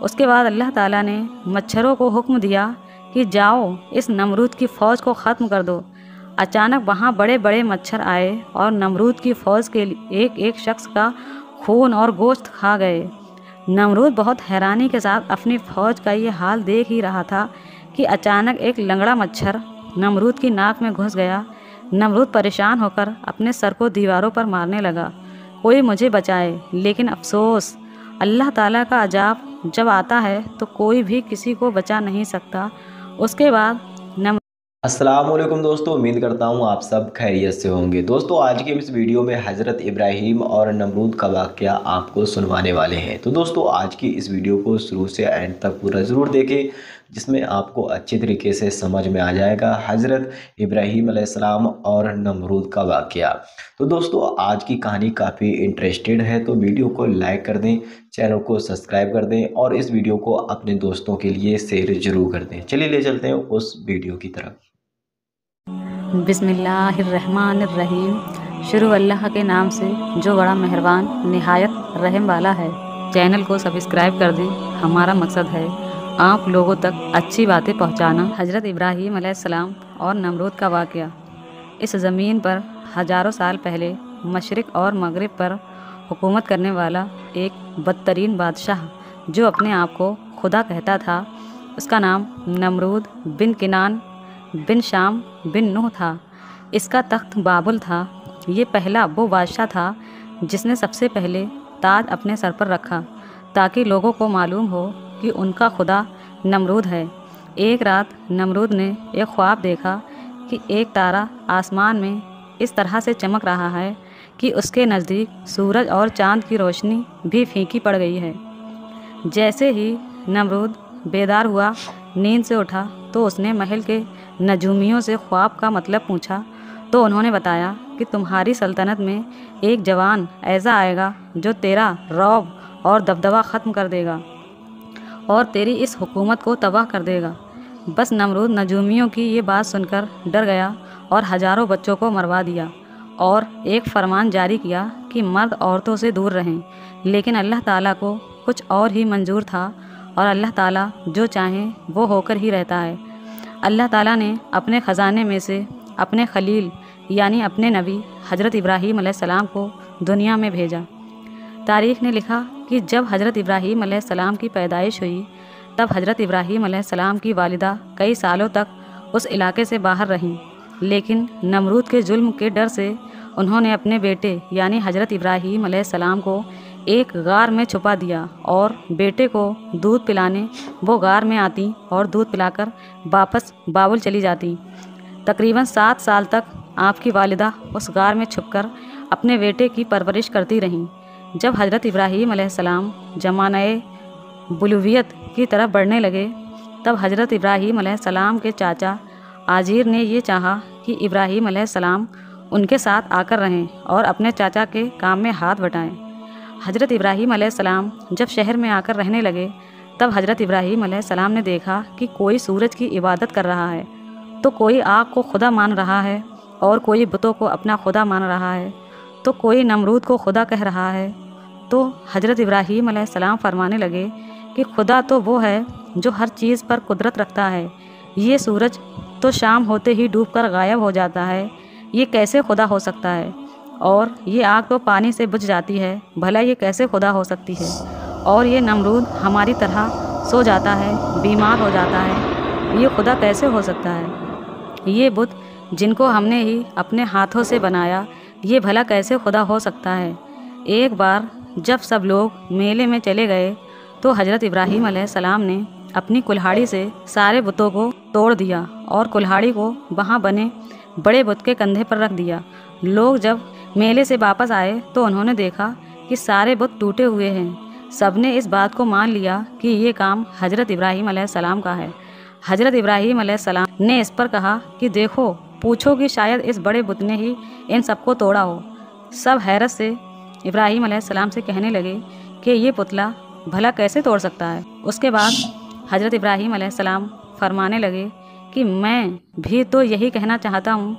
اس کے بعد اللہ تعالیٰ نے مچھروں کو حکم دیا کہ جاؤ اس نمرود کی فوج کو ختم کر دو۔ اچانک وہاں بڑے بڑے مچھر آئے اور نمرود کی فوج کے ایک ایک شخص کا خون اور گوشت کھا گئے۔ نمرود بہت حیرانی کے ساتھ اپنی فوج کا یہ حال دیکھ ہی رہا تھا کہ اچانک ایک لنگڑا مچھر نمرود کی ناک میں گھس گیا۔ نمرود پریشان ہو کر اپنے سر کو دیواروں پر مارنے لگا، کوئی مجھے بچائے۔ لیکن افسوس، اللہ تعالیٰ کا عذاب جب آتا ہے تو کوئی بھی کسی کو بچا نہیں سکتا۔ اس کے بعد السلام علیکم دوستو، امید کرتا ہوں آپ سب خیریت سے ہوں گے۔ دوستو آج کی اس ویڈیو میں حضرت ابراہیم اور نمرود کا واقعہ آپ کو سنوانے والے ہیں۔ تو دوستو آج کی اس ویڈیو کو شروع سے اینڈ تک پورا ضرور دیکھیں، جس میں آپ کو اچھی طریقے سے سمجھ میں آ جائے گا حضرت ابراہیم علیہ السلام اور نمرود کا واقعہ۔ تو دوستو آج کی کہانی کافی انٹرسٹڈ ہے، تو ویڈیو کو لائک کر دیں، چینل کو سبسکرائب کر دیں اور اس ویڈیو کو اپنے دوستوں کے لیے شیئر ضرور کر دیں۔ چلیے لے چلتے ہیں اس ویڈیو کی طرف۔ بسم اللہ الرحمن الرحیم۔ شروع اللہ کے نام سے جو بڑا مہربان نہایت رحم والا ہے۔ چینل کو سبسکرائب کر دیں، ہمارا مقصد ہے آپ لوگوں تک اچھی باتیں پہنچانا۔ حضرت ابراہیم علیہ السلام اور نمرود کا واقعہ۔ اس زمین پر ہزاروں سال پہلے مشرق اور مغرب پر حکومت کرنے والا ایک بدترین بادشاہ جو اپنے آپ کو خدا کہتا تھا، اس کا نام نمرود بن کنان بن شام بن نوح تھا۔ اس کا تخت بابل تھا۔ یہ پہلا وہ بادشاہ تھا جس نے سب سے پہلے تاج اپنے سر پر رکھا تاکہ لوگوں کو معلوم ہو کہ ان کا خدا نمرود ہے۔ ایک رات نمرود نے ایک خواب دیکھا کہ ایک تارا آسمان میں اس طرح سے چمک رہا ہے کہ اس کے نزدیک سورج اور چاند کی روشنی بھی پھیکی پڑ گئی ہے۔ جیسے ہی نمرود بیدار ہوا، نیند سے اٹھا تو اس نے محل کے نجومیوں سے خواب کا مطلب پوچھا تو انہوں نے بتایا کہ تمہاری سلطنت میں ایک جوان ایسا آئے گا جو تیرا رعب اور دبدبہ ختم کر دے گا اور تیری اس حکومت کو تباہ کر دے گا۔ بس نمرود نجومیوں کی یہ بات سن کر ڈر گیا اور ہزاروں بچوں کو مروا دیا اور ایک فرمان جاری کیا کہ مرد عورتوں سے دور رہیں۔ لیکن اللہ تعالیٰ کو کچھ اور ہی منظور تھا اور اللہ تعالیٰ جو چاہیں وہ ہو کر ہی رہتا ہے۔ اللہ تعالیٰ نے اپنے خزانے میں سے اپنے خلیل یعنی اپنے نبی حضرت ابراہیم علیہ السلام کو دنیا میں بھیجا۔ تاریخ نے لکھا کہ جب حضرت ابراہیم علیہ السلام کی پیدائش ہوئی تب حضرت ابراہیم علیہ السلام کی والدہ کئی سالوں تک اس علاقے سے باہر رہیں، لیکن نمرود کے ظلم کے ڈر سے انہوں نے اپنے بیٹے یعنی حضرت ابراہیم علیہ السلام کو ایک غار میں چھپا دیا اور بیٹے کو دودھ پلانے وہ غار میں آتی اور دودھ پلا کر واپس بابل چلی جاتی۔ تقریباً 7 سال تک آپ کی والدہ اس غار میں چھپ کر اپنے بیٹے کی پرورش کرتی رہیں۔ جب حضرت ابراہیم علیہ السلام زمانہ بلوغیت کی طرف بڑھنے لگے تب حضرت ابراہیم علیہ السلام کے چاچا آزیر نے یہ چاہا کہ ابراہیم علیہ السلام ان کے ساتھ آ کر رہیں اور اپنے چاچا کے کام میں ہاتھ بٹائیں۔ حضرت ابراہیم علیہ السلام جب شہر میں آ کر رہنے لگے تب حضرت ابراہیم علیہ السلام نے دیکھا کہ کوئی سورج کی عبادت کر رہا ہے تو کوئی آگ کو خدا مان رہا ہے اور کوئی بتوں کو اپنا خدا مان رہا ہے تو کوئی نمرود کو خدا کہہ رہا ہے۔ تو حضرت ابراہیم علیہ السلام فرمانے لگے کہ خدا تو وہ ہے جو ہر چیز پر قدرت رکھتا ہے، یہ سورج تو شام ہوتے ہی ڈوب کر غائب ہو جاتا ہے، یہ کیسے خدا ہو سکتا ہے؟ اور یہ آگ تو پانی سے بجھ جاتی ہے، بھلا یہ کیسے خدا ہو سکتی ہے؟ اور یہ نمرود ہماری طرح سو جاتا ہے، بیمار ہو جاتا ہے، یہ خدا کیسے ہو سکتا ہے؟ یہ بت جن کو ہم نے ہی اپنے ہاتھوں سے بنایا، یہ بھلا کیسے خدا ہو سکتا ہے؟ ایک بار جب سب لوگ میلے میں چلے گئے تو حضرت ابراہیم علیہ السلام نے اپنی کلہاڑی سے سارے بتوں کو توڑ دیا اور کلہاڑی کو وہاں بنے بڑے بت کے کندھے پر رکھ دیا۔ لوگ جب میلے سے واپس آئے تو انہوں نے دیکھا کہ سارے بت ٹوٹے ہوئے ہیں۔ سب نے اس بات کو مان لیا کہ یہ کام حضرت ابراہیم علیہ السلام کا ہے۔ حضرت ابراہیم علیہ السلام نے اس پر کہا کہ دیکھو، پوچھو کہ شاید اس بڑے بت نے ہی ان سب کو توڑا ہو۔ سب حیرت سے ابراہیم علیہ السلام سے کہنے لگے کہ یہ پتلا بھلا کیسے توڑ سکتا ہے؟ اس کے بعد حضرت ابراہیم علیہ السلام فرمانے لگے کہ میں بھی تو یہی کہنا چاہتا ہوں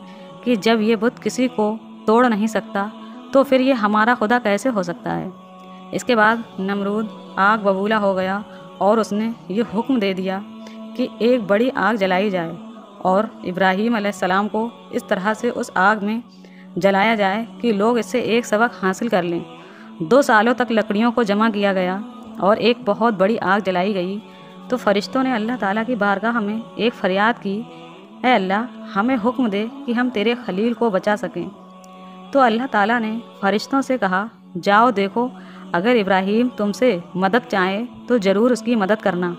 کہ جب یہ بت کسی کو توڑ نہیں سکتا تو پھر یہ ہمارا خدا کیسے ہو سکتا ہے؟ اس کے بعد نمرود آگ ببولا ہو گیا اور اس نے یہ حکم دے دیا کہ ایک بڑی آگ جلائی جائے اور ابراہیم علیہ السلام کو اس طرح سے اس آگ میں جلایا جائے کہ لوگ اس سے ایک سبق حاصل کر لیں۔ 2 سالوں تک لکڑیوں کو جمع کیا گیا اور ایک بہت بڑی آگ جلائی گئی تو فرشتوں نے اللہ تعالیٰ کی بارگاہ میں ایک فریاد کی، اے اللہ ہمیں حکم دے کہ ہم تیرے خلیل کو بچا سکیں۔ تو اللہ تعالیٰ نے فرشتوں سے کہا، جاؤ دیکھو اگر ابراہیم تم سے مدد چاہے تو ضرور اس کی مدد کرنا۔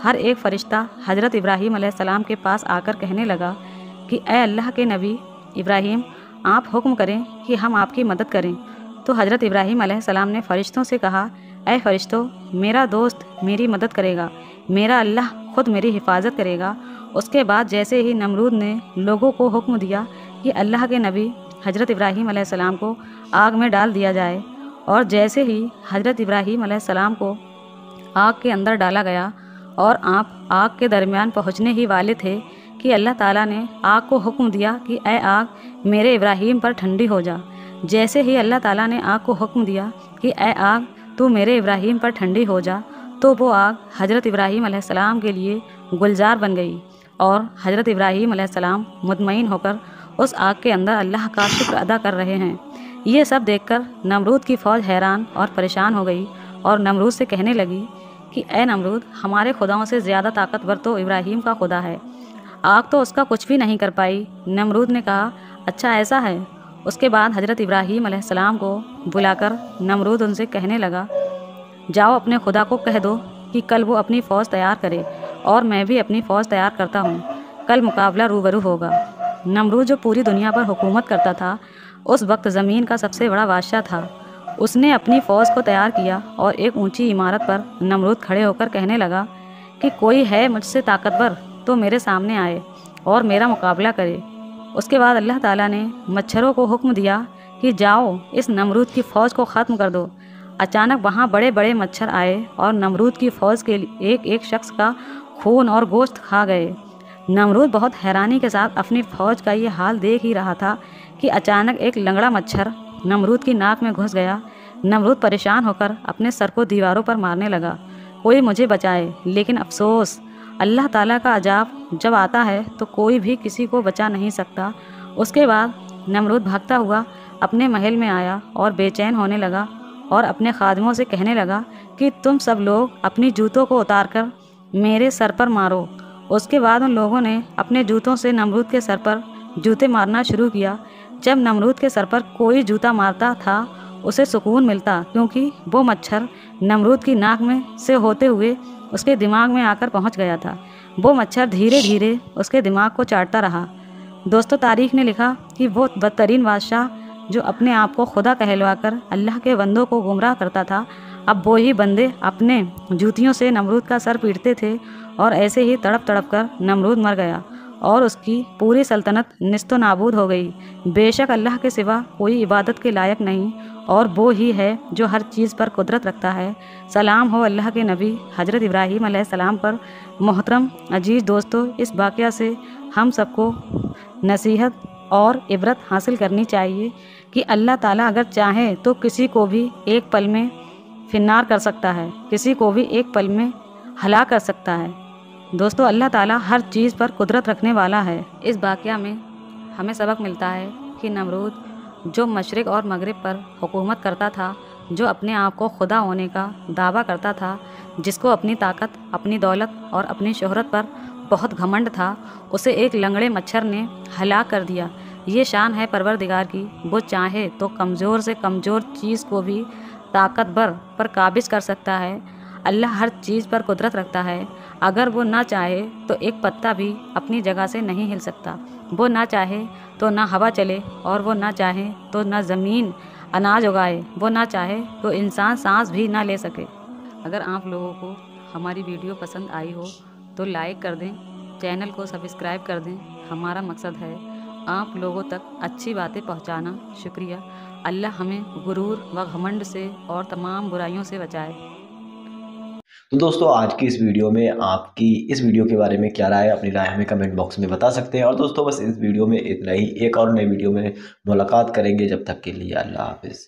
ہر ایک فرشتہ حضرت ابراہیم علیہ السلام کے پاس آ کر کہنے لگا کہ اے اللہ کے نبی ابراہیم، آپ حکم کریں کہ ہم آپ کی مدد کریں۔ تو حضرت ابراہیم علیہ السلام نے فرشتوں سے کہا، اے فرشتوں، میرا دوست میری مدد کرے گا، میرا اللہ خود میری حفاظت کرے گا۔ اس کے بعد جیسے ہی نمرود نے لوگوں کو حکم دیا کہ اللہ کے نبی حضرت ابراہیم علیہ السلام کو آگ میں ڈال دیا جائے، اور جیسے ہی حضرت ابراہیم علیہ السلام کو آگ کے اندر ڈالا گیا اور آپ آگ کے درمیان پہنچنے ہی والے تھے کہ اللہ تعالیٰ نے آگ کو حکم دیا کہ اے آگ میرے ابراہیم پر ٹھنڈی ہو جا۔ جیسے ہی اللہ تعالیٰ نے آگ کو حکم دیا کہ اے آگ تو میرے ابراہیم پر ٹھنڈی ہو جا، تو وہ آگ حضرت ابراہیم علیہ السلام کے لیے گلزار بن گئی، اور حضرت ابراہیم علیہ السلام مطمئن ہو کر اس آگ کے اندر اللہ کا شکر ادا کر رہے ہیں۔ یہ سب دیکھ کر نمرود کی فوج حیران اور پریشان ہو گئی اور نمرود سے کہنے لگی کہ اے نمرود، ہمارے خداؤں سے زیادہ طاقتور تو ابراہیم کا خدا ہے، آگ تو اس کا کچھ بھی نہیں کر پائی۔ نمرود نے کہا، اچھا ایسا ہے۔ اس کے بعد حضرت ابراہیم علیہ السلام کو بلا کر نمرود ان سے کہنے لگا، جاؤ اپنے خدا کو کہہ دو کہ کل وہ اپنی فوج تیار کرے اور میں بھی اپنی فوج تیار کرتا ہوں، کل مقابلہ روبرو ہوگا۔ نمرود جو پوری دنیا پر حکومت کرتا تھا، اس وقت زمین کا سب سے بڑا بادشاہ تھا۔ اس نے اپنی فوج کو تیار کیا اور ایک اونچی عمارت پر نمرود کھڑے ہو کر کہنے لگا کہ کوئی ہے مجھ سے طاقتور تو میرے سامنے آئے اور میرا مقابلہ کرے۔ اس کے بعد اللہ تعالیٰ نے مچھروں کو حکم دیا کہ جاؤ اس نمرود کی فوج کو ختم کر دو۔ اچانک وہاں بڑے بڑے مچھر آئے اور نمرود کی فوج کے ایک ایک شخص کا خون اور گوشت کھا گئے۔ نمرود بہت حیرانی کے ساتھ اپنی فوج کا یہ حال دیکھ ہی رہا تھا کہ اچانک ایک لنگڑا مچھر نمرود کی ناک میں گھس گیا۔ نمرود پریشان ہو کر اپنے سر کو دیواروں پر مارنے لگا، کوئی مجھے بچائے، لیکن افسوس، اللہ تعالیٰ کا عذاب جب آتا ہے تو کوئی بھی کسی کو بچا نہیں سکتا۔ اس کے بعد نمرود بھاگتا ہوا اپنے محل میں آیا اور بے چین ہونے لگا اور اپنے خادموں سے کہنے لگا کہ تم سب لوگ اپنی جوتوں کو اتار کر میرے سر پر مارو۔ اس کے بعد ان لوگوں نے اپنے جوتوں سے نمرود کے سر پر جوتے مارنا شروع کیا۔ جب نمرود کے سر پر کوئی جوتا مارتا تھا اسے سکون ملتا، کیونکہ وہ مچھر نمرود کی ناک میں سے ہوتے ہوئے اس کے دماغ میں آ کر پہنچ گیا تھا۔ وہ مچھر دھیرے دھیرے اس کے دماغ کو چاٹتا رہا۔ دوستو، تاریخ نے لکھا کہ وہ بدترین بادشاہ جو اپنے آپ کو خدا کہلوا کر اللہ کے بندوں کو گمراہ کرتا تھا، اب وہی بندے اپنے جوتیوں سے نمرود کا سر پیٹتے تھے، اور ایسے ہی تڑپ تڑپ کر نمرود مر گیا اور اس کی پوری سلطنت نیست و نابود ہو گئی۔ بے شک اللہ کے سوا کوئی عبادت کے لائق نہیں، اور وہ ہی ہے جو ہر چیز پر قدرت رکھتا ہے۔ سلام ہو اللہ کے نبی حضرت ابراہیم علیہ السلام پر۔ محترم عزیز دوستو، اس واقعہ سے ہم سب کو نصیحت اور عبرت حاصل کرنی چاہیے کہ اللہ تعالیٰ اگر چاہے تو کسی کو بھی ایک پل میں فنار کر سکتا ہے، کسی کو بھی ایک پل میں ہلاک کر سکتا ہے۔ دوستو، اللہ تعالیٰ ہر چیز پر قدرت رکھنے والا ہے۔ اس واقعہ میں ہمیں سبق ملتا ہے کہ نمرود جو مشرق اور مغرب پر حکومت کرتا تھا، جو اپنے آپ کو خدا ہونے کا دعویٰ کرتا تھا، جس کو اپنی طاقت، اپنی دولت اور اپنی شہرت پر بہت گھمنڈ تھا، اسے ایک لنگڑے مچھر نے ہلاک کر دیا۔ یہ شان ہے پروردگار کی، وہ چاہے تو کمزور سے کمزور چیز کو بھی طاقتور پر قابض کر سکتا ہے۔ اللہ ہر چیز پر قدرت رکھتا ہے، اگر وہ نہ چاہے تو ایک پتا بھی اپنی جگہ سے نہیں ہل سکتا۔ وہ نہ چاہے تو نہ ہوا چلے، اور وہ نہ چاہے تو نہ زمین اناج اگائے، وہ نہ چاہے تو انسان سانس بھی نہ لے سکے۔ اگر آپ لوگوں کو ہماری ویڈیو پسند آئی ہو تو لائک کر دیں، چینل کو سبسکرائب کر دیں۔ ہمارا مقصد ہے آپ لوگوں تک اچھی باتیں پہنچانا۔ شکریہ۔ اللہ ہمیں غرور و گھمنڈ سے اور تمام برائیوں سے بچائے۔ تو دوستو، آج کی اس ویڈیو میں آپ کی اس ویڈیو کے بارے میں کیا رائے ہے، اپنی رائے ہمیں کمنٹ باکس میں بتا سکتے ہیں۔ اور دوستو، بس اس ویڈیو میں اتنا ہی، ایک اور نئے ویڈیو میں ملاقات کریں گے، جب تک کے لیے اللہ حافظ۔